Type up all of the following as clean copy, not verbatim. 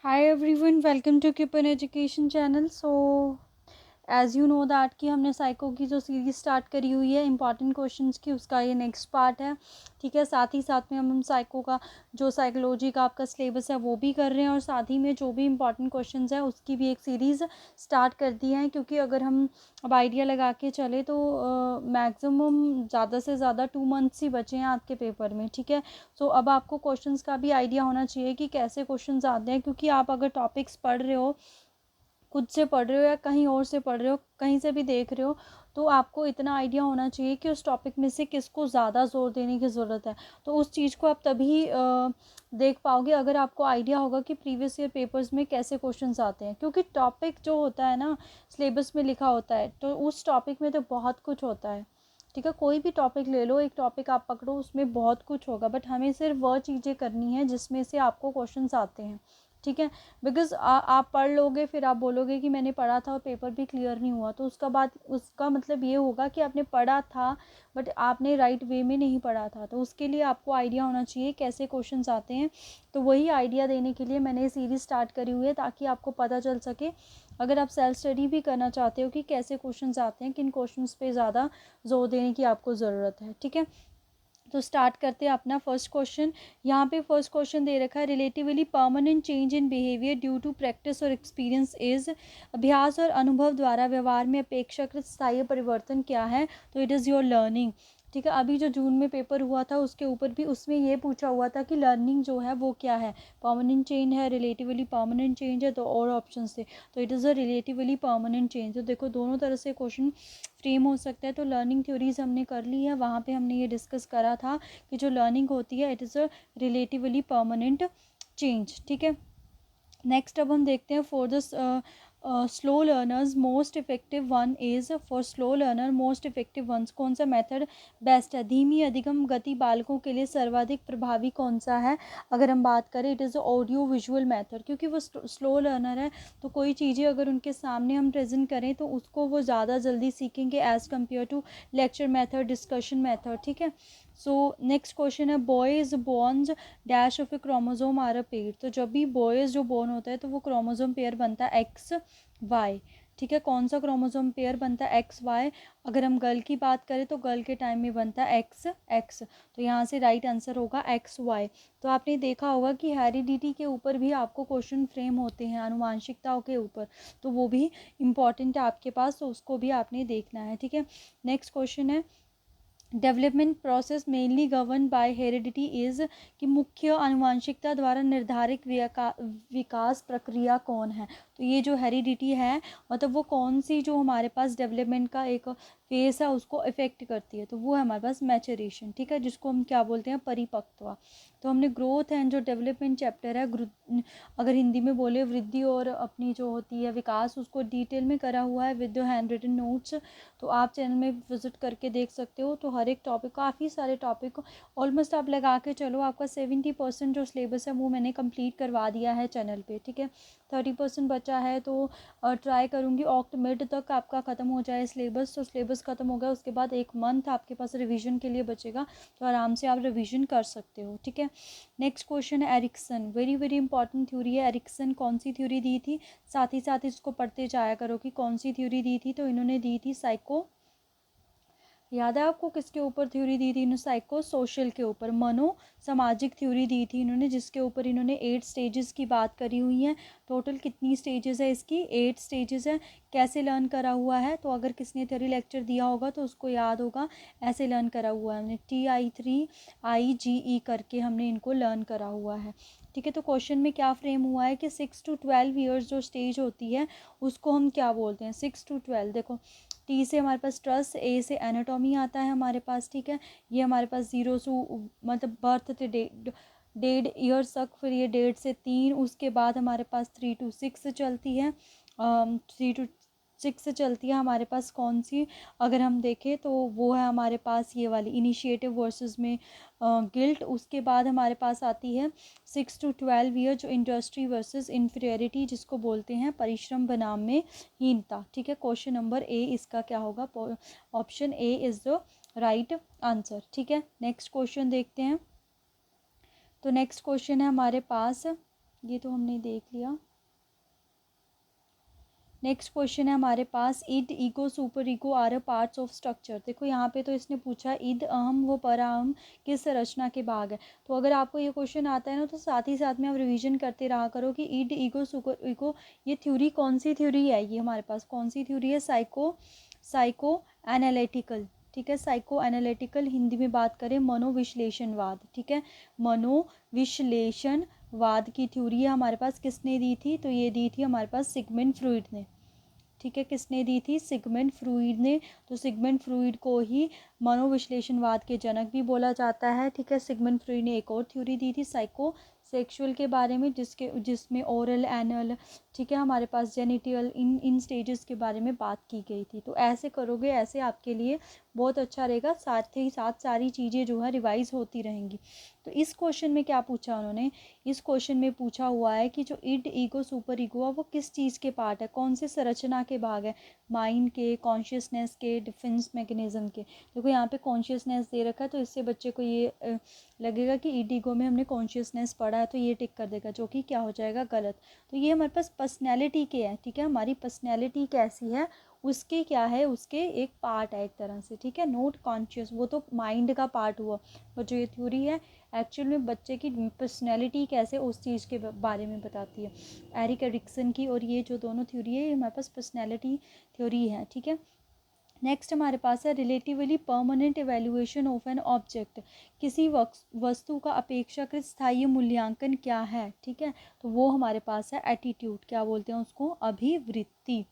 Hi everyone, welcome to Kippan Education channel. So as you know that कि हमने psycho की जो series start करी हुई है इंपॉर्टेंट क्वेश्चंस की, उसका ये नेक्स्ट पार्ट है। ठीक है, साथ ही साथ में हम साइको का जो साइकोलॉजी का आपका सिलेबस है वो भी कर रहे हैं, और साथ ही में जो भी इंपॉर्टेंट क्वेश्चंस है उसकी भी एक सीरीज़ स्टार्ट कर दी है। क्योंकि अगर हम अब आइडिया लगा के चले तो मैक्सिमम ज़्यादा से ज़्यादा 2 मंथ्स ही बचे हैं आपके पेपर में। ठीक है, सो अब आपको क्वेश्चंस का भी आइडिया होना चाहिए कि कैसे क्वेश्चंस आते हैं, क्योंकि आप अगर टॉपिक्स पढ़ रहे हो, खुद से पढ़ रहे हो या कहीं और से पढ़ रहे हो, कहीं से भी देख रहे हो, तो आपको इतना आइडिया होना चाहिए कि उस टॉपिक में से किसको ज़्यादा ज़ोर देने की ज़रूरत है। तो उस चीज़ को आप तभी देख पाओगे अगर आपको आइडिया होगा कि प्रीवियस ईयर पेपर्स में कैसे क्वेश्चंस आते हैं। क्योंकि टॉपिक जो होता है ना, सिलेबस में लिखा होता है, तो उस टॉपिक में तो बहुत कुछ होता है। ठीक है, कोई भी टॉपिक ले लो, एक टॉपिक आप पकड़ो, उसमें बहुत कुछ होगा, बट हमें सिर्फ वह चीज़ें करनी है जिसमें से आपको क्वेश्चंस आते हैं। ठीक है, बिकॉज आप पढ़ लोगे फिर आप बोलोगे कि मैंने पढ़ा था और पेपर भी क्लियर नहीं हुआ, तो उसका मतलब ये होगा कि आपने पढ़ा था बट आपने राइट वे में नहीं पढ़ा था। तो उसके लिए आपको आइडिया होना चाहिए कैसे क्वेश्चंस आते हैं। तो वही आइडिया देने के लिए मैंने ये सीरीज़ स्टार्ट करी हुई है, ताकि आपको पता चल सके अगर आप सेल्फ स्टडी भी करना चाहते हो कि कैसे क्वेश्चंस आते हैं, किन क्वेश्चंस पे ज़्यादा जोर देने की आपको ज़रूरत है। ठीक है, तो स्टार्ट करते हैं अपना फर्स्ट क्वेश्चन। यहाँ पे फर्स्ट क्वेश्चन दे रखा है, relatively permanent change in behaviour due to practice और एक्सपीरियंस इज, अभ्यास और अनुभव द्वारा व्यवहार में अपेक्षाकृत स्थायी परिवर्तन क्या है? तो इट इज़ योर लर्निंग। ठीक है, अभी जो जून में पेपर हुआ था उसके ऊपर भी उसमें ये पूछा हुआ था कि लर्निंग जो है वो क्या है। परमानेंट चेंज है, रिलेटिवली परमानेंट चेंज है, तो और ऑप्शन थे, तो it is a relatively permanent change. तो देखो दोनों तरह से क्वेश्चन फ्रेम हो सकता है। तो लर्निंग थ्योरीज हमने कर ली है, वहाँ पे हमने ये डिस्कस करा था कि जो लर्निंग होती है it is a relatively permanent change. ठीक है, नेक्स्ट अब हम देखते हैं for the slow learners most effective one is, for slow learner most effective ones कौन सा मेथड बेस्ट है? धीमी अधिगम गति बालकों के लिए सर्वाधिक प्रभावी कौन सा है? अगर हम बात करें it is audio visual method, क्योंकि वो स्लो लर्नर है, तो कोई चीज़ें अगर उनके सामने हम प्रेजेंट करें तो उसको वो ज़्यादा जल्दी सीखेंगे as compare to lecture method, discussion method. ठीक है, सो नेक्स्ट क्वेश्चन है, boy is born dash of a chromosome are a pair. तो जब भी बॉयज़ जो बोर्न होता है तो वो क्रोमोजोम पेयर बनता है एक्स वाई। ठीक है, कौन सा क्रोमोजोम पेयर बनता है? X Y. अगर हम गर्ल की बात करें तो गर्ल के टाइम में बनता है एक्स एक्स, तो यहाँ से राइट आंसर होगा एक्स वाई। तो आपने देखा होगा कि हेरिडिटी के ऊपर भी आपको क्वेश्चन फ्रेम होते हैं, आनुवांशिकताओं के ऊपर, तो वो भी इम्पॉर्टेंट है आपके पास, तो उसको भी आपने देखना है। ठीक है, नेक्स्ट क्वेश्चन है, development process mainly govern by heredity is, कि मुख्य आनुवांशिकता द्वारा निर्धारित विकास प्रक्रिया कौन है? तो ये जो हेरिडिटी है, मतलब वो कौन सी जो हमारे पास डेवलपमेंट का एक फेस है उसको इफेक्ट करती है? तो वो है हमारे पास मैचुरेशन। ठीक है, जिसको हम क्या बोलते हैं? परिपक्वता। तो हमने ग्रोथ एंड जो डेवलपमेंट चैप्टर है, अगर हिंदी में बोले वृद्धि और अपनी जो होती है विकास, उसको डिटेल में करा हुआ है विद हैंड रिटन नोट्स। तो आप चैनल में विजिट करके देख सकते हो। तो हर एक टॉपिक, काफ़ी सारे टॉपिक ऑलमोस्ट आप लगा के चलो, आपका 70% जो सिलेबस है वो मैंने कंप्लीट करवा दिया है चैनल पे। ठीक है, 30% बचा है, तो ट्राई करूँगी ऑक्ट मिड तक आपका ख़त्म हो जाए सिलेबस। तो सिलेबस ख़त्म हो गया उसके बाद 1 मंथ आपके पास रिविज़न के लिए बचेगा, तो आराम से आप रिविज़न कर सकते हो। ठीक है, नेक्स्ट क्वेश्चन है Erikson, very very important theory है। एरिक्सन कौन सी थ्योरी दी थी? साथ ही साथ इसको पढ़ते जाया करो कि कौन सी थ्योरी दी थी। तो इन्होंने दी थी साइको, याद है आपको किसके ऊपर थ्योरी दी थी? इन्होंने साइको सोशल के ऊपर, मनो सामाजिक थ्योरी दी थी इन्होंने, जिसके ऊपर इन्होंने 8 स्टेजेस की बात करी हुई है। टोटल कितनी स्टेजेस है इसकी? 8 स्टेजेस है। कैसे लर्न करा हुआ है? तो अगर किसने थ्योरी लेक्चर दिया होगा तो उसको याद होगा, ऐसे लर्न करा हुआ है हमने, TI3IGE करके हमने इनको लर्न करा हुआ है। ठीक है, तो क्वेश्चन में क्या फ्रेम हुआ है कि 6 to 12 ईयर्स जो स्टेज होती है उसको हम क्या बोलते हैं? 6 to 12। देखो, टी से हमारे पास ट्रस्ट, ए से एनाटॉमी आता है हमारे पास। ठीक है, ये हमारे पास 0 से मतलब बर्थ से 1.5 ईयर्स तक, फिर ये 1.5 से 3, उसके बाद हमारे पास 3 to 6 चलती है। 3 to 6 चलती है हमारे पास कौन सी? अगर हम देखें तो वो है हमारे पास ये वाली, इनिशिएटिव वर्सेस में गिल्ट। उसके बाद हमारे पास आती है 6 to 12 ईयर जो इंडस्ट्री वर्सेस इंफीरियरिटी, जिसको बोलते हैं परिश्रम बनाम में हीनता। ठीक है, क्वेश्चन नंबर ए इसका क्या होगा? Option A is the right answer. ठीक है, नेक्स्ट क्वेश्चन देखते हैं। तो नेक्स्ट क्वेश्चन है हमारे पास, ये तो हमने देख लिया। नेक्स्ट क्वेश्चन है हमारे पास, id, ego, super ego are a parts of structure. देखो यहाँ पे तो इसने पूछा ईद, अहम व पराहम किस संरचना के भाग है। तो अगर आपको ये क्वेश्चन आता है ना, तो साथ ही साथ में आप रिवीजन करते रहा करो कि ईद, ईगो, सुपर ईगो, ये थ्योरी कौन सी थ्योरी है, ये हमारे पास कौन सी थ्योरी है, साइको एनालिटिकल। ठीक है, साइको एनालिटिकल, हिंदी में बात करें मनोविश्लेषणवाद। ठीक है, मनोविश्लेषणवाद की थ्योरी है हमारे पास, किसने दी थी, तो ये दी थी हमारे पास सिगमंड फ्रॉइड ने। ठीक है, किसने दी थी, सिगमंड फ्रॉइड ने। तो सिगमंड फ्रॉइड को ही मनोविश्लेषणवाद के जनक भी बोला जाता है। ठीक है, सिगमंड फ्रॉइड ने एक और थ्योरी दी थी साइको सेक्सुअल के बारे में, जिसमें ओरल, एनल, ठीक है, हमारे पास जेनिटल, इन स्टेजेस के बारे में बात की गई थी। तो ऐसे करोगे, ऐसे आपके लिए बहुत अच्छा रहेगा, साथ ही साथ सारी चीज़ें जो है रिवाइज होती रहेंगी। तो इस क्वेश्चन में क्या पूछा उन्होंने, इस क्वेश्चन में पूछा हुआ है कि जो इड, ईगो, सुपर ईगो है वो किस चीज़ के पार्ट है, कौन से संरचना के भाग है, माइंड के, कॉन्शियसनेस के, डिफेंस मैकेनिज्म के। देखो यहाँ पे कॉन्शियसनेस दे रखा है, तो इससे बच्चे को ये लगेगा कि इड, ईगो में हमने कॉन्शियसनेस पढ़ा है, तो ये टिक कर देगा, जो कि क्या हो जाएगा, गलत। तो ये हमारे पास पर्सनैलिटी के है। ठीक है, हमारी पर्सनैलिटी कैसी है, उसके क्या है, उसके एक पार्ट है एक तरह से। ठीक है, नोट कॉन्शियस, वो तो माइंड का पार्ट हुआ, और जो ये थ्योरी है एक्चुअल में बच्चे की पर्सनैलिटी कैसे उस चीज़ के बारे में बताती है, एरिक एरिक्सन की, और ये जो दोनों थ्योरी है ये हमारे पास पर्सनैलिटी थ्योरी है। ठीक है, नेक्स्ट हमारे पास है relatively permanent evaluation of an object. किसी वस्तु का अपेक्षाकृत स्थायी मूल्यांकन क्या है। ठीक है, तो वो हमारे पास है एटीट्यूड, क्या बोलते हैं उसको, अभिवृत्ति।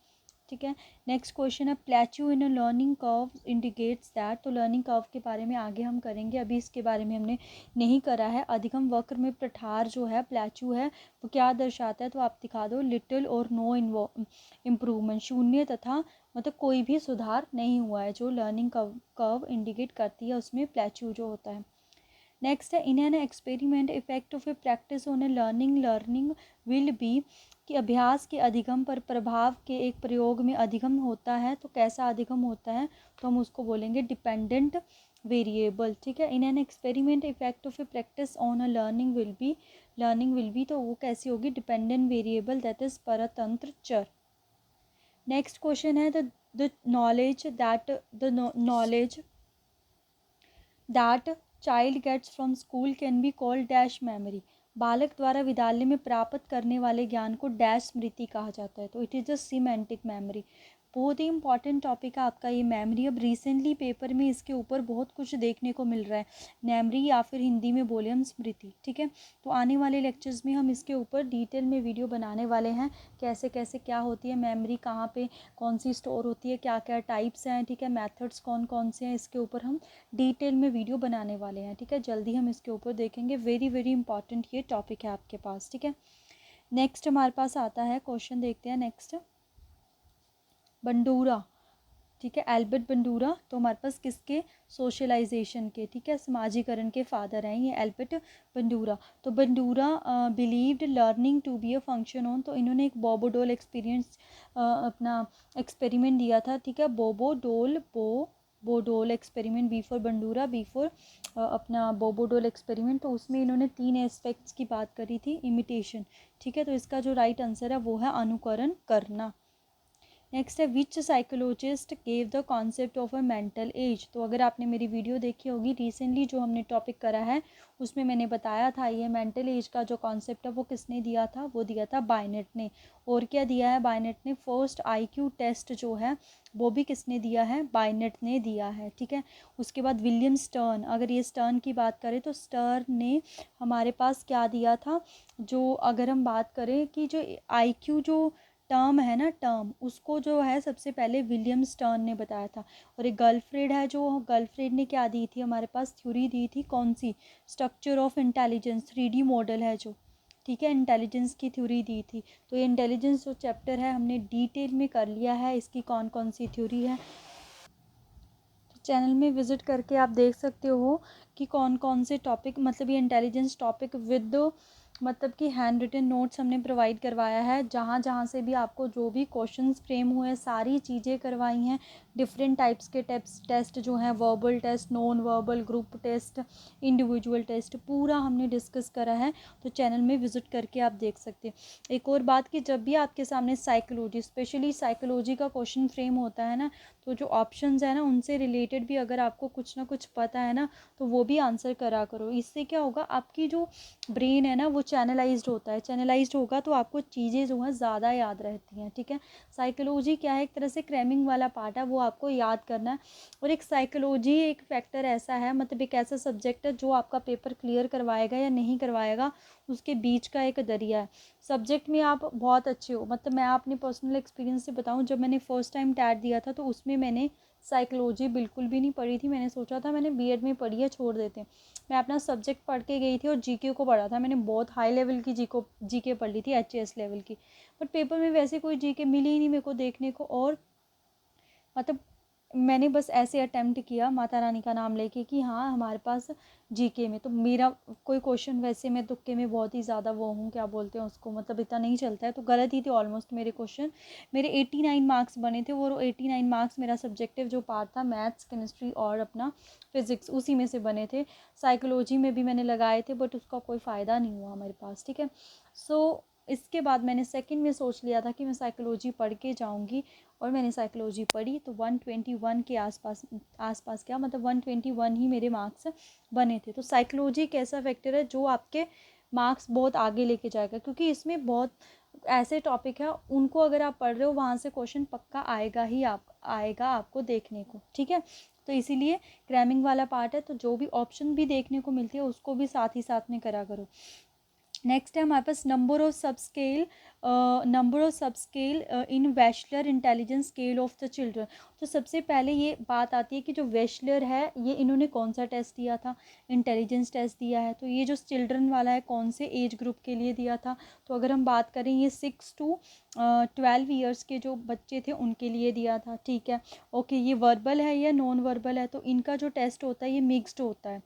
ठीक है, नेक्स्ट क्वेश्चन है plateau in a learning curve indicates that. तो लर्निंग कर्व के बारे में आगे हम करेंगे, अभी इसके बारे में हमने नहीं करा है। अधिगम वक्र में प्रठार जो है, प्लेच्यू है, वो क्या दर्शाता है, तो आप दिखा दो, लिटिल और नो इम्प्रूवमेंट, शून्य तथा मतलब कोई भी सुधार नहीं हुआ है, जो लर्निंग कर्व इंडिकेट करती है उसमें प्लेच्यू जो होता है। नेक्स्ट है in an experiment effect of A practice on A learning will be, कि अभ्यास के अधिगम पर प्रभाव के एक प्रयोग में अधिगम होता है, तो कैसा अधिगम होता है, तो हम उसको बोलेंगे डिपेंडेंट वेरिएबल। ठीक है, in an experiment effect of A practice on a learning will be, तो वो कैसी होगी, डिपेंडेंट वेरिएबल, दैट इज परतंत्र चर। नेक्स्ट क्वेश्चन है the knowledge that child gets from school can be called dash memory. बालक द्वारा विद्यालय में प्राप्त करने वाले ज्ञान को डैश स्मृति कहा जाता है, तो it is a semantic memory. बहुत ही इंपॉर्टेंट टॉपिक है आपका ये मेमोरी। अब रिसेंटली पेपर में इसके ऊपर बहुत कुछ देखने को मिल रहा है, मेमोरी या फिर हिंदी में बोले हम स्मृति। ठीक है, तो आने वाले लेक्चर्स में हम इसके ऊपर डिटेल में वीडियो बनाने वाले हैं, कैसे कैसे क्या होती है मेमोरी, कहाँ पे कौन सी स्टोर होती है, क्या क्या टाइप्स हैं। ठीक है, मेथड्स कौन कौन से हैं, इसके ऊपर हम डिटेल में वीडियो बनाने वाले हैं। ठीक है, जल्दी हम इसके ऊपर देखेंगे, वेरी वेरी इंपॉर्टेंट ये टॉपिक है आपके पास। ठीक है, नेक्स्ट हमारे पास आता है क्वेश्चन, देखते हैं नेक्स्ट, बंडूरा। ठीक है, एल्बर्ट बंडूरा, तो हमारे पास किसके, सोशलाइजेशन के, ठीक है, समाजीकरण के फादर हैं ये एल्बर्ट बंडूरा। तो Bandura believed learning to be a function on, तो इन्होंने एक बोबोडोल अपना एक्सपेरिमेंट दिया था। ठीक है, bobo doll experiment, B for Bandura, B for अपना बोबोडोल एक्सपेरिमेंट। तो उसमें इन्होंने 3 एस्पेक्ट्स की बात करी थी, इमिटेशन। ठीक है, तो इसका जो राइट आंसर है वो है अनुकरण करना। नेक्स्ट है which psychologist gave the concept of a mental age. तो अगर आपने मेरी वीडियो देखी होगी रिसेंटली जो हमने टॉपिक करा है, उसमें मैंने बताया था ये मेंटल एज का जो कॉन्सेप्ट है वो किसने दिया था, वो दिया था बायनेट ने। और क्या दिया है बायनेट ने, फर्स्ट आईक्यू टेस्ट जो है वो भी किसने दिया है, बायनेट ने दिया है। ठीक है, उसके बाद विलियम स्टर्न, अगर ये स्टर्न की बात करें तो स्टर्न ने हमारे पास क्या दिया था, जो अगर हम बात करें कि जो आईक्यू जो टर्म है ना, टर्म उसको जो है सबसे पहले विलियम स्टर्न ने बताया था। और एक गर्लफ्रेंड है, जो गर्लफ्रेंड ने क्या दी थी हमारे पास, थ्योरी दी थी, कौन सी, structure of intelligence, 3D model है जो। ठीक है, इंटेलिजेंस की थ्योरी दी थी। तो ये इंटेलिजेंस जो चैप्टर है हमने डिटेल में कर लिया है, इसकी कौन कौन सी थ्योरी है। तो चैनल में विजिट करके आप देख सकते हो कि कौन कौन से टॉपिक, मतलब ये इंटेलिजेंस टॉपिक विद मतलब कि हैंड रिटन नोट्स हमने प्रोवाइड करवाया है, जहाँ जहाँ से भी आपको जो भी क्वेश्चंस फ्रेम हुए सारी चीज़ें करवाई हैं। डिफरेंट टाइप्स के टेस्ट जो हैं, verbal test, non verbal, group test, individual test, पूरा हमने डिस्कस करा है। तो चैनल में विज़िट करके आप देख सकते हैं। एक और बात कि जब भी आपके सामने साइकोलॉजी, स्पेशली साइकोलॉजी का क्वेश्चन फ्रेम होता है ना, तो जो ऑप्शंस है ना उनसे रिलेटेड भी अगर आपको कुछ ना कुछ पता है ना, तो वो भी आंसर करा करो। इससे क्या होगा, आपकी जो ब्रेन है ना वो चैनलाइज्ड होता है, चैनलाइज्ड होगा तो आपको चीज़ें जो हैं ज़्यादा याद रहती हैं। ठीक है, साइकोलॉजी क्या है, एक तरह से क्रैमिंग वाला पार्ट है, वो आपको याद करना है। और एक साइकोलॉजी एक फैक्टर ऐसा है, मतलब एक ऐसा सब्जेक्ट है जो आपका पेपर क्लियर करवाएगा या नहीं करवाएगा, उसके बीच का एक दरिया है। सब्जेक्ट में आप बहुत अच्छे हो, मतलब मैं अपनी पर्सनल एक्सपीरियंस से बताऊं, जब मैंने फ़र्स्ट टाइम टैट दिया था तो उसमें मैंने साइकोलॉजी बिल्कुल भी नहीं पढ़ी थी। मैंने सोचा था मैंने बीएड में पढ़ी है, छोड़ देते हैं। मैं अपना सब्जेक्ट पढ़ के गई थी और जीके को पढ़ा था। मैंने बहुत हाई लेवल की जीके पढ़ ली थी, एचएस लेवल की। बट पेपर में वैसे कोई जीके मिली ही नहीं मेरे को देखने को। और मतलब मैंने बस ऐसे अटेम्प्ट किया माता रानी का नाम लेके कि हाँ हमारे पास जीके में, तो मेरा कोई क्वेश्चन वैसे मैं तुक्के में बहुत ही ज़्यादा वो हूँ, क्या बोलते हैं उसको, मतलब इतना नहीं चलता है, तो गलत ही थे ऑलमोस्ट मेरे क्वेश्चन। मेरे 89 मार्क्स बने थे, वो 89 मार्क्स मेरा सब्जेक्टिव जो पार्ट था, मैथ्स, केमिस्ट्री और अपना फिज़िक्स, उसी में से बने थे। साइकोलॉजी में भी मैंने लगाए थे बट उसका कोई फ़ायदा नहीं हुआ मेरे पास। ठीक है, सो इसके बाद मैंने सेकंड में सोच लिया था कि मैं साइकोलॉजी पढ़ के जाऊंगी, और मैंने साइकोलॉजी पढ़ी। तो 121 के आसपास क्या मतलब 121 ही मेरे मार्क्स बने थे। तो साइकोलॉजी एक ऐसा फैक्टर है जो आपके मार्क्स बहुत आगे लेके जाएगा, क्योंकि इसमें बहुत ऐसे टॉपिक है उनको अगर आप पढ़ रहे हो वहाँ से क्वेश्चन पक्का आएगा ही आएगा आपको देखने को। ठीक है, तो इसीलिए क्रैमिंग वाला पार्ट है, तो जो भी ऑप्शन भी देखने को मिलती है उसको भी साथ ही साथ में करा करो। नेक्स्ट है हमारे पास number of subscale in Wechsler intelligence scale of the children. तो सबसे पहले ये बात आती है कि जो वेशलर है ये इन्होंने कौन सा टेस्ट दिया था, इंटेलिजेंस टेस्ट दिया है। तो ये जो चिल्ड्रन वाला है कौन से एज ग्रुप के लिए दिया था, तो अगर हम बात करें ये 6 to 12 ईयर्स के जो बच्चे थे उनके लिए दिया था। ठीक है, ओके, ये वर्बल है या नॉन वर्बल है, तो इनका जो टेस्ट होता है ये मिक्स्ड होता है।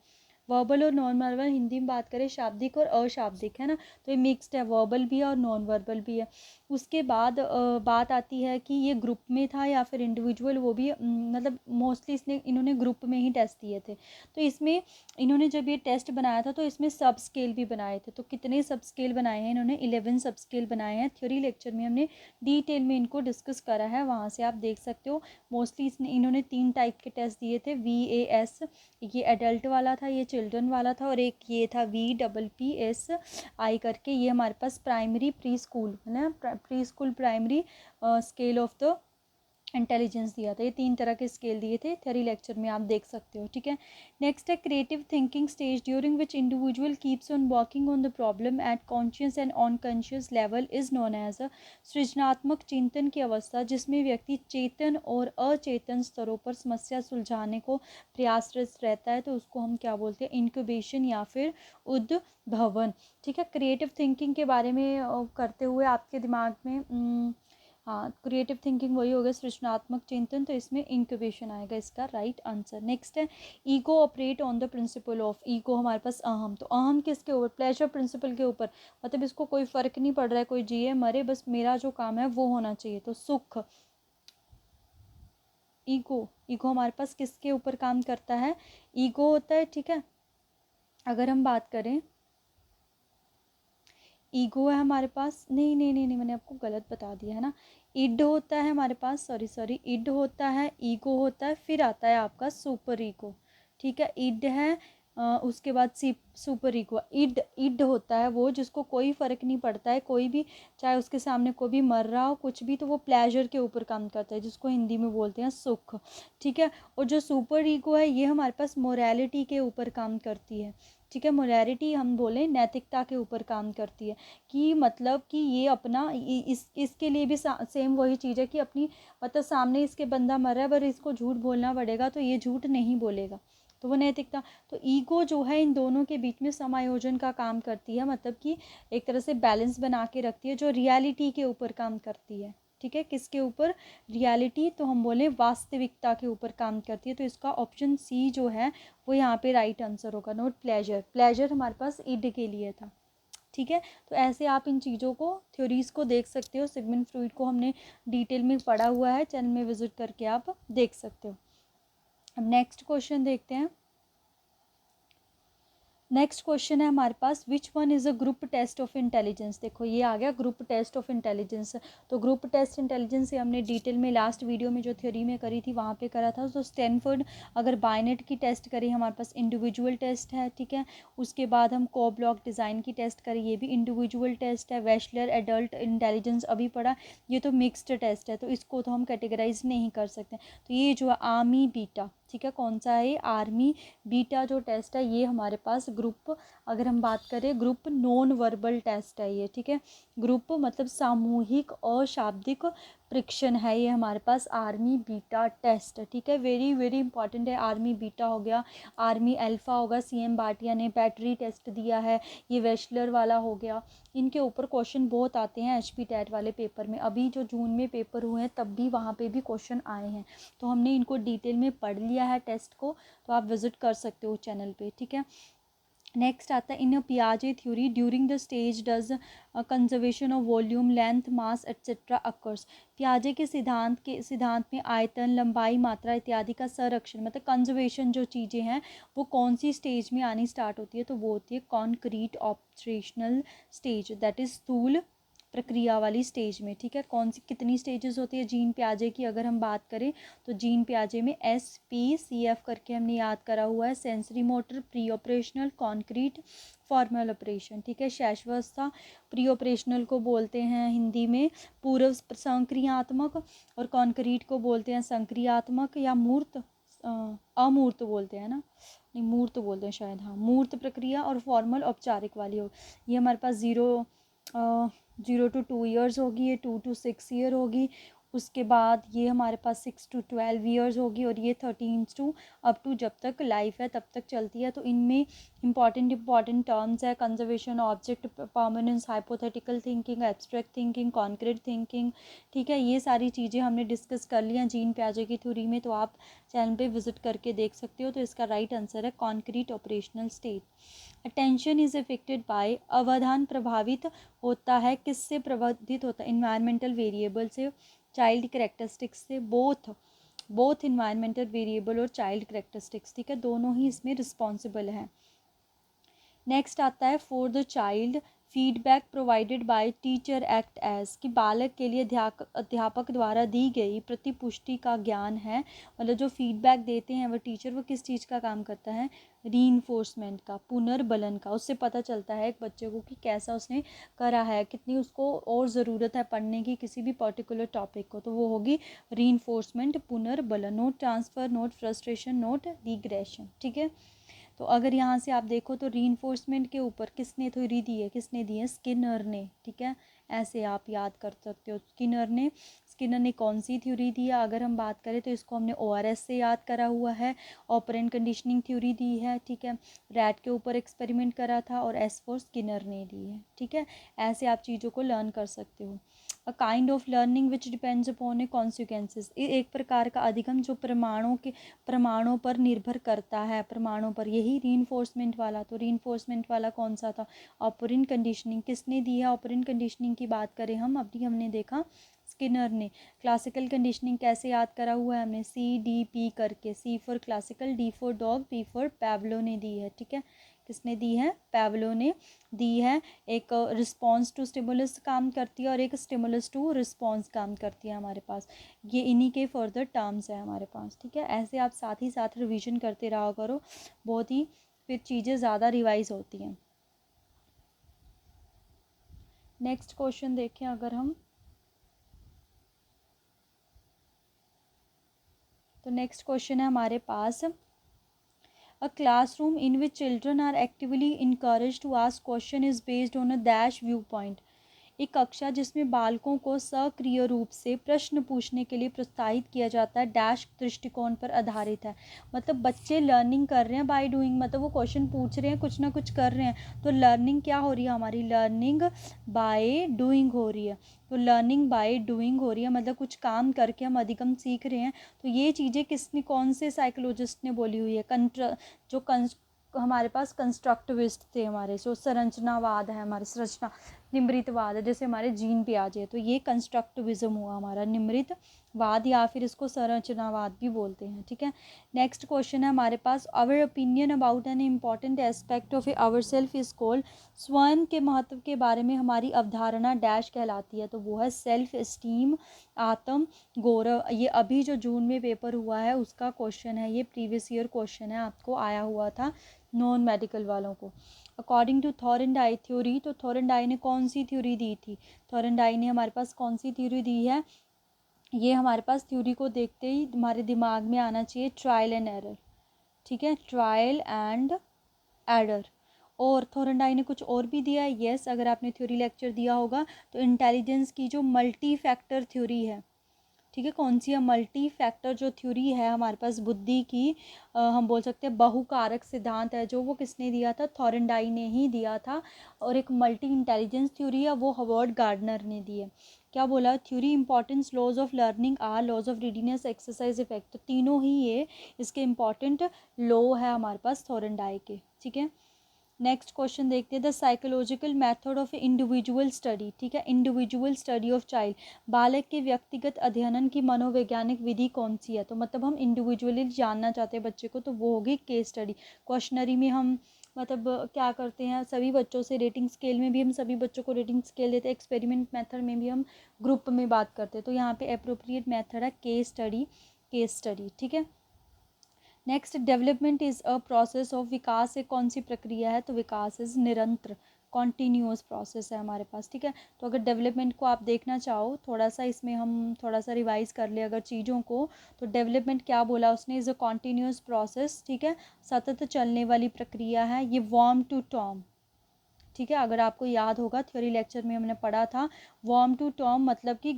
वर्बल और नॉन वर्बल, हिंदी में बात करें शाब्दिक और अशाब्दिक, है ना, तो ये मिक्स्ड है, वर्बल भी है और नॉन वर्बल भी है। उसके बाद बात आती है कि ये ग्रुप में था या फिर इंडिविजुअल, वो भी मतलब मोस्टली इन्होंने ग्रुप में ही टेस्ट दिए थे। तो इसमें इन्होंने जब ये टेस्ट बनाया था तो इसमें सब स्केल भी बनाए थे। तो कितने सब स्केल बनाए हैं इन्होंने, 11 सब स्केल बनाए हैं। थ्योरी लेक्चर में हमने डिटेल में इनको डिस्कस करा है, वहाँ से आप देख सकते हो। मोस्टली इन्होंने 3 टाइप के टेस्ट दिए थे, VAS, ये एडल्ट वाला था, ये चिल्ड्रन वाला था, और एक ये था VPPSI करके, ये हमारे पास प्राइमरी प्री स्कूल है ना, pre school primary scale of the intelligence दिया था। ये 3 तरह के स्केल दिए थे, थ्योरी लेक्चर में आप देख सकते हो। ठीक है, नेक्स्ट है creative thinking stage during which individual keeps on working on the problem at conscious and unconscious level is known as a सृजनात्मक चिंतन की अवस्था, जिसमें व्यक्ति चेतन और अचेतन स्तरों पर समस्या सुलझाने को प्रयासरत रहता है। तो उसको हम क्या बोलते हैं, इंक्यूबेशन या फिर उद्भवन। ठीक है, क्रिएटिव थिंकिंग के बारे में करते हुए आपके दिमाग में हाँ, क्रिएटिव थिंकिंग वही हो गया, सृजनात्मक चिंतन, तो इसमें इंक्यूबेशन आएगा इसका राइट आंसर। नेक्स्ट है ego operate on the principle of, ego हमारे पास अहम, तो अहम किसके ऊपर, प्लेजर प्रिंसिपल के ऊपर, मतलब इसको कोई फ़र्क नहीं पड़ रहा है कोई जिए मरे, बस मेरा जो काम है वो होना चाहिए, तो सुख। ईगो हमारे पास किसके ऊपर काम करता है, ईगो होता है। ठीक है, अगर हम बात करें ईगो है हमारे पास, नहीं नहीं नहीं नहीं, मैंने आपको गलत बता दिया है ना। इड होता है हमारे पास, सॉरी, इड होता है, ईगो होता है, फिर आता है आपका सुपर ईगो। ठीक है, इड है, उसके बाद सुपर ईगो। इड इड होता है वो जिसको कोई फ़र्क नहीं पड़ता है, कोई भी चाहे उसके सामने कोई भी मर रहा हो कुछ भी, तो वो प्लेजर के ऊपर काम करता है, जिसको हिंदी में बोलते हैं सुख। ठीक है, और जो सुपर ईगो है ये हमारे पास मोरालिटी के ऊपर काम करती है। ठीक है, मोरालिटी हम बोलें नैतिकता के ऊपर काम करती है, कि मतलब कि ये अपना इसके लिए भी सेम वही चीज़ है कि अपनी मतलब सामने इसके बंदा मर रहा है पर इसको झूठ बोलना पड़ेगा तो ये झूठ नहीं बोलेगा, तो वो नैतिकता। तो ईगो जो है इन दोनों के बीच में समायोजन का काम करती है, मतलब कि एक तरह से बैलेंस बना के रखती है, जो रियलिटी के ऊपर काम करती है। ठीक है, किसके ऊपर, रियलिटी, तो हम बोले वास्तविकता के ऊपर काम करती है। तो इसका ऑप्शन सी जो है वो यहाँ पे राइट आंसर होगा, नोट प्लेजर। प्लेजर हमारे पास इड के लिए था। ठीक है। तो ऐसे आप इन चीज़ों को, थ्योरीज़ को देख सकते हो। सिगमंड फ्रॉइड को हमने डिटेल में पढ़ा हुआ है, चैनल में विजिट करके आप देख सकते हो। अब नेक्स्ट क्वेश्चन देखते हैं। नेक्स्ट क्वेश्चन है हमारे पास, which one is a group test of intelligence. देखो ये आ गया ग्रुप टेस्ट ऑफ इंटेलिजेंस। तो ग्रुप टेस्ट इंटेलिजेंस से हमने डिटेल में लास्ट वीडियो में जो थ्योरी में करी थी वहाँ पे करा था। तो स्टैनफोर्ड अगर बायनेट की टेस्ट करी, हमारे पास इंडिविजुअल टेस्ट है, ठीक है। उसके बाद हम को ब्लॉक डिज़ाइन की टेस्ट करी, ये भी इंडिविजुअल टेस्ट है। वेशलर एडल्ट इंटेलिजेंस अभी पढ़ा, ये तो मिक्स्ड टेस्ट है, तो इसको तो हम कैटेगराइज नहीं कर सकते। तो ये जो है आर्मी बीटा, ठीक है, कौन सा है, आर्मी बीटा जो टेस्ट है ये हमारे पास ग्रुप, अगर हम बात करें ग्रुप नॉन वर्बल टेस्ट है ये, ठीक है। ग्रुप मतलब सामूहिक और शाब्दिक परीक्षण है ये हमारे पास आर्मी बीटा टेस्ट, ठीक है। वेरी वेरी इंपॉर्टेंट है। आर्मी बीटा हो गया, आर्मी अल्फा होगा, CM भाटिया ने बैटरी टेस्ट दिया है, ये वेशलर वाला हो गया। इनके ऊपर क्वेश्चन बहुत आते हैं HP टेट वाले पेपर में। अभी जो जून में पेपर हुए हैं तब भी वहाँ पे भी क्वेश्चन आए हैं, तो हमने इनको डिटेल में पढ़ लिया है टेस्ट को, तो आप विजिट कर सकते हो चैनल पे, ठीक है। नेक्स्ट आता है, इन पियाजे theory during the stage does conservation of volume length mass etcetera occurs. पियाजे के सिद्धांत में आयतन, लंबाई, मात्रा इत्यादि का संरक्षण मतलब कंजर्वेशन जो चीज़ें हैं वो कौन सी स्टेज में आनी स्टार्ट होती है, तो वो होती है concrete operational stage, that is स्थूल प्रक्रिया वाली स्टेज में, ठीक है। कौन सी कितनी स्टेजेस होती है जीन पियाजे की अगर हम बात करें, तो जीन पियाजे में SPCF करके हमने याद करा हुआ है, sensory motor, pre operational, concrete, formal operation, ठीक है। शैशवावस्था प्री ऑपरेशनल को बोलते हैं हिंदी में पूर्व संक्रियात्मक, और कॉन्क्रीट को बोलते हैं संक्रियात्मक या मूर्त, अमूर्त बोलते हैं ना, नहीं मूर्त बोलते हैं शायद, हाँ मूर्त प्रक्रिया, और फॉर्मल औपचारिक वाली हो। ये हमारे पास 0 to 2 ईयर्स होगी, ये 2 to 6 ईयर होगी। उसके बाद ये हमारे पास 6 to 12 ईयर्स होगी, और ये 13 to अप टू जब तक लाइफ है तब तक चलती है। तो इनमें इंपॉर्टेंट टर्म्स है conservation, object permanence, hypothetical thinking, abstract thinking, concrete thinking, ठीक है। ये सारी चीज़ें हमने डिस्कस कर लिया जीन पियाजे की थ्योरी में, तो आप चैनल पे विजिट करके देख सकते हो। तो इसका राइट आंसर है concrete operational stage. Attention is affected by, अवधान प्रभावित होता है, किससे प्रभावित होता है, इन्वायरमेंटल वेरिएबल से, चाइल्ड कैरेक्टरिस्टिक्स से, बोथ इन्वायरमेंटल वेरिएबल और चाइल्ड कैरेक्टरिस्टिक्स, ठीक है, दोनों ही इसमें रिस्पॉन्सिबल हैं। नेक्स्ट आता है, for the child feedback provided by teacher act as, कि बालक के लिए अध्यापक द्वारा दी गई प्रतिपुष्टि का ज्ञान है, मतलब जो फीडबैक देते हैं वो टीचर, वो किस चीज़ का काम करता है, रीइंफोर्समेंट का, पुनर्बलन का। उससे पता चलता है एक बच्चे को कि कैसा उसने करा है, कितनी उसको और ज़रूरत है पढ़ने की किसी भी पर्टिकुलर टॉपिक को, तो वो होगी रीइंफोर्समेंट, पुनर्बलन, not transfer, not frustration, not regression, ठीक है। तो अगर यहाँ से आप देखो तो रीइंफोर्समेंट के ऊपर किसने थ्योरी दी है, किसने दी है, स्किनर ने, ठीक है। ऐसे आप याद कर सकते हो, स्किनर ने कौन सी थ्योरी दी है, अगर हम बात करें तो इसको हमने ORS से याद करा हुआ है, ऑपरेंट कंडीशनिंग थ्योरी दी है, ठीक है। रैट के ऊपर एक्सपेरिमेंट करा था, और S4 स्किनर ने दी है, ठीक है। ऐसे आप चीज़ों को लर्न कर सकते हो। A kind of learning which depends upon A consequences, एक प्रकार का अधिगम जो प्रमाणों पर निर्भर करता है, प्रमाणों पर, यही रीइंफोर्समेंट वाला। तो रीइंफोर्समेंट वाला कौन सा था, ऑपरेंट कंडीशनिंग, किसने दी है ऑपरेंट कंडीशनिंग की बात करें हम, अभी हमने देखा स्किनर ने। क्लासिकल कंडीशनिंग कैसे याद करा हुआ है हमने, CDP करके, C for classical, D for dog, P for Pavlov ने दी है, ठीक है। किसने दी है, पैवलो ने दी है। एक रिस्पॉन्स टू स्टिमुलस काम करती है, और एक स्टिमुलस टू रिस्पॉन्स काम करती है हमारे पास। ये इन्हीं के फर्दर टर्म्स है हमारे पास, ठीक है। ऐसे आप साथ ही साथ रिवीजन करते रहा करो, बहुत ही फिर चीज़ें ज़्यादा रिवाइज होती हैं। नेक्स्ट क्वेश्चन देखें अगर हम, तो नेक्स्ट क्वेश्चन है हमारे पास, A classroom in which children are actively encouraged to ask question is based on a dash viewpoint. एक कक्षा जिसमें बालकों को सक्रिय रूप से प्रश्न पूछने के लिए प्रोत्साहित किया जाता है, डैश दृष्टिकोण पर आधारित है। मतलब बच्चे लर्निंग कर रहे हैं बाय डूइंग, मतलब वो क्वेश्चन पूछ रहे हैं, कुछ ना कुछ कर रहे हैं, तो लर्निंग क्या हो रही है हमारी, लर्निंग बाय डूइंग हो रही है। तो लर्निंग बाय डूइंग हो रही है, मतलब कुछ काम करके हम अधिगम सीख रहे हैं। तो ये चीज़ें कौन से साइकोलॉजिस्ट ने बोली हुई है, हमारे पास कंस्ट्रक्टिविस्ट थे हमारे, जो संरचनावाद है, हमारे संरचना निम्रितवाद है, जैसे हमारे जीन पियाजे, तो ये कंस्ट्रक्टिविज्म हुआ हमारा, निम्रितवाद या फिर इसको संरचनावाद भी बोलते हैं, ठीक है। नेक्स्ट क्वेश्चन है हमारे पास, our opinion about an important aspect of our self is called, स्वयं के महत्व के बारे में हमारी अवधारणा डैश कहलाती है, तो वो है सेल्फ एस्टीम, आत्म गौरव। ये अभी जो जून में पेपर हुआ है उसका क्वेश्चन है, ये प्रीवियस ईयर क्वेश्चन है, आपको आया हुआ था नॉन मेडिकल वालों को। अकॉर्डिंग टू थॉरनडाई थ्योरी, तो थॉरनडाई ने कौन सी थ्योरी दी थी, थॉरनडाई ने हमारे पास कौन सी थ्योरी दी है, ये हमारे पास थ्योरी को देखते ही हमारे दिमाग में आना चाहिए ट्रायल एंड एरर, ठीक है, ट्रायल एंड एरर। और थॉरनडाई ने कुछ और भी दिया है, यस, अगर आपने थ्योरी लेक्चर दिया होगा तो इंटेलिजेंस की जो मल्टी फैक्टर थ्योरी है, ठीक है, कौन सी है, मल्टी फैक्टर जो थ्योरी है हमारे पास बुद्धि की, हम बोल सकते हैं बहुकारक सिद्धांत है, जो वो किसने दिया था, थॉरनडाई ने ही दिया था। और एक मल्टी इंटेलिजेंस थ्योरी है, वो हॉवर्ड गार्डनर ने दी है। क्या बोला, theory importance laws of learning are laws of readiness exercise effect, तो तीनों ही ये इसके इंपॉर्टेंट लॉ है हमारे पास थॉरनडाई के, ठीक है। नेक्स्ट क्वेश्चन देखते हैं, the psychological method of individual study, ठीक है, इंडिविजुअल स्टडी ऑफ चाइल्ड, बालक के व्यक्तिगत अध्ययन की मनोवैज्ञानिक विधि कौन सी है, तो मतलब हम इंडिविजुअली जानना चाहते हैं बच्चे को, तो वो होगी केस स्टडी। क्वेश्चनरी में हम मतलब क्या करते हैं, सभी बच्चों से रेटिंग स्केल में भी हम सभी बच्चों को रेटिंग स्केल देते हैं, एक्सपेरिमेंट मेथड में भी हम ग्रुप में बात करते हैं, तो यहाँ पे अप्रोप्रिएट मेथड है केस स्टडी, केस स्टडी, ठीक है। Next, development is a process of, विकास एक कौन सी प्रक्रिया है, तो विकास इज़ निरंतर, कॉन्टीन्यूअस प्रोसेस है हमारे पास, ठीक है। तो अगर डेवलपमेंट को आप देखना चाहो थोड़ा सा, इसमें हम थोड़ा सा रिवाइज कर ले अगर चीज़ों को, तो डेवलपमेंट क्या बोला उसने, इज़ अ कॉन्टीन्यूअस प्रोसेस, ठीक है, सतत चलने वाली प्रक्रिया है, ये वर्म टू टॉम, ठीक है, अगर आपको याद होगा थ्योरी लेक्चर में हमने पढ़ा था, वर्म टू टॉम मतलब कि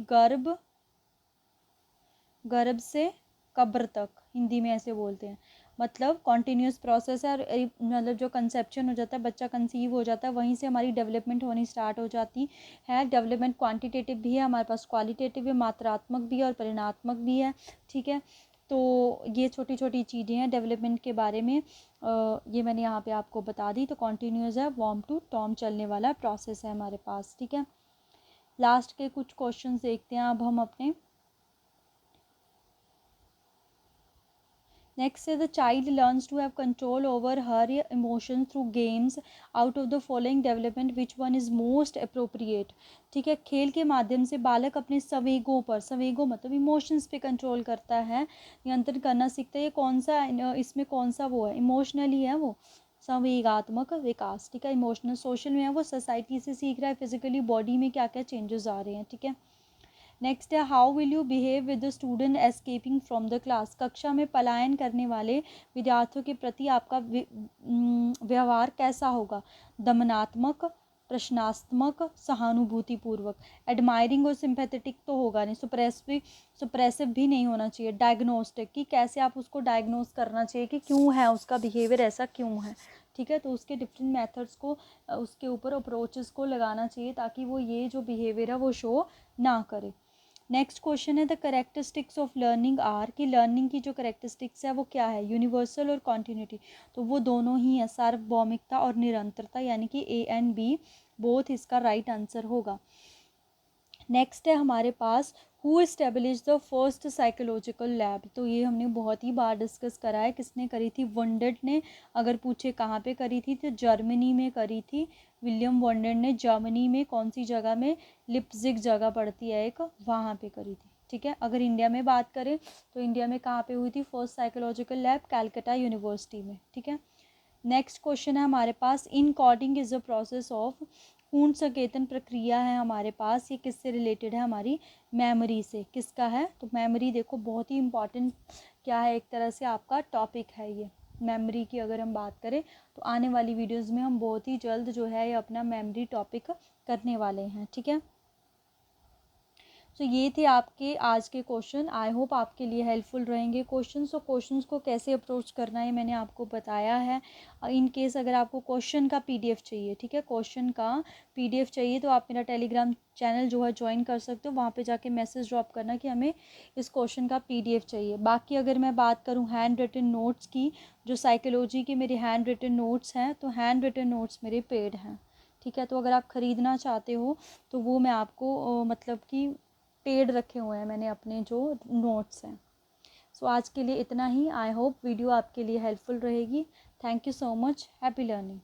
गर्भ से कब्र तक, हिंदी में ऐसे बोलते हैं, मतलब कॉन्टीन्यूस प्रोसेस है, और मतलब जो कंसेप्शन हो जाता है, बच्चा कंसीव हो जाता है, वहीं से हमारी डेवलपमेंट होनी स्टार्ट हो जाती है। डेवलपमेंट क्वांटिटेटिव भी है हमारे पास, क्वालिटेटिव है, मात्रात्मक भी है और परिणात्मक भी है, ठीक है। तो ये छोटी छोटी चीज़ें हैं डेवलपमेंट के बारे में, ये मैंने यहाँ पे आपको बता दी। तो कॉन्टीन्यूस है, वॉर्म टू टॉम चलने वाला प्रोसेस है हमारे पास, ठीक है। लास्ट के कुछ क्वेश्चन देखते हैं अब हम अपने। Next is the child learns to have control over her emotions through games. Out of the following development, which one is most appropriate? ठीक है, खेल के माध्यम से बालक अपने संवेगों पर, संवेगों मतलब इमोशंस पे कंट्रोल करता है, नियंत्रण करना सीखता है, ये कौन सा, इसमें कौन सा वो है, इमोशनली है वो, संवेगात्मक विकास, ठीक है, इमोशनल, सोशल में है वो, सोसाइटी से सीख रहा है, फिजिकली बॉडी में क्या क्या चेंजेस आ रहे हैं, ठीक है। नेक्स्ट है, how will you behave with the student escaping from the class, कक्षा में पलायन करने वाले विद्यार्थियों के प्रति आपका व्यवहार कैसा होगा, दमनात्मक, प्रश्नात्मक, सहानुभूतिपूर्वक, एडमायरिंग और सिंपैथेटिक तो होगा नहीं, सुप्रेसिव भी नहीं होना चाहिए, डायग्नोस्टिक कि कैसे आप उसको डायग्नोस करना चाहिए कि क्यों है उसका बिहेवियर ऐसा क्यों है, ठीक है। तो उसके डिफरेंट मेथड्स को, उसके ऊपर अप्रोचेस को लगाना चाहिए ताकि वो ये जो बिहेवियर है वो शो ना करे। नेक्स्ट क्वेश्चन है, the characteristics of learning are, कि लर्निंग की जो करेक्टरिस्टिक्स है वो क्या है, यूनिवर्सल और कॉन्टिन्यूटी, तो वो दोनों ही है, सार्वभौमिकता और निरंतरता, यानी कि ए एंड बी बोथ इसका राइट आंसर होगा। नेक्स्ट है हमारे पास, who establish the first psychological lab, तो ये हमने बहुत ही बार डिस्कस करा है, किसने करी थी, वंडेड ने। अगर पूछे कहाँ पे करी थी तो जर्मनी में करी थी, विलियम वंडेड ने जर्मनी में, कौन सी जगह में, लिप्जिग जगह पड़ती है एक, वहाँ पे करी थी, ठीक है। अगर इंडिया में बात करें तो इंडिया में कहाँ पे हुई थी first psychological lab, Calcutta university में, ठीक है। नेक्स्ट क्वेश्चन है हमारे पास, encoding is the process of, पूर्ण संकेतन प्रक्रिया है हमारे पास, ये किससे रिलेटेड है, हमारी मेमोरी से, किसका है, तो मेमोरी देखो बहुत ही इंपॉर्टेंट क्या है, एक तरह से आपका टॉपिक है ये मेमोरी की। अगर हम बात करें तो आने वाली वीडियोस में हम बहुत ही जल्द जो है ये अपना मेमोरी टॉपिक करने वाले हैं, ठीक है। सो ये थे आपके आज के क्वेश्चन। आई होप आपके लिए हेल्पफुल रहेंगे क्वेश्चन। सो क्वेश्चंस को कैसे अप्रोच करना है मैंने आपको बताया है। इन केस अगर आपको क्वेश्चन का पीडीएफ चाहिए, ठीक है, क्वेश्चन का पीडीएफ चाहिए तो आप मेरा टेलीग्राम चैनल जो है ज्वाइन कर सकते हो। वहाँ पे जाके मैसेज ड्रॉप करना कि हमें इस क्वेश्चन का पीडीएफ चाहिए। बाकी अगर मैं बात करूँ हैंड रिटन नोट्स की, जो साइकोलॉजी के मेरे हैंड रिटन नोट्स हैं, तो हैंड रिटन नोट्स मेरे पेड हैं, ठीक है। तो अगर आप ख़रीदना चाहते हो तो वो मैं आपको मतलब कि पेड रखे हुए हैं मैंने अपने जो नोट्स हैं। सो आज के लिए इतना ही। आई होप वीडियो आपके लिए हेल्पफुल रहेगी। Thank you so much. Happy learning.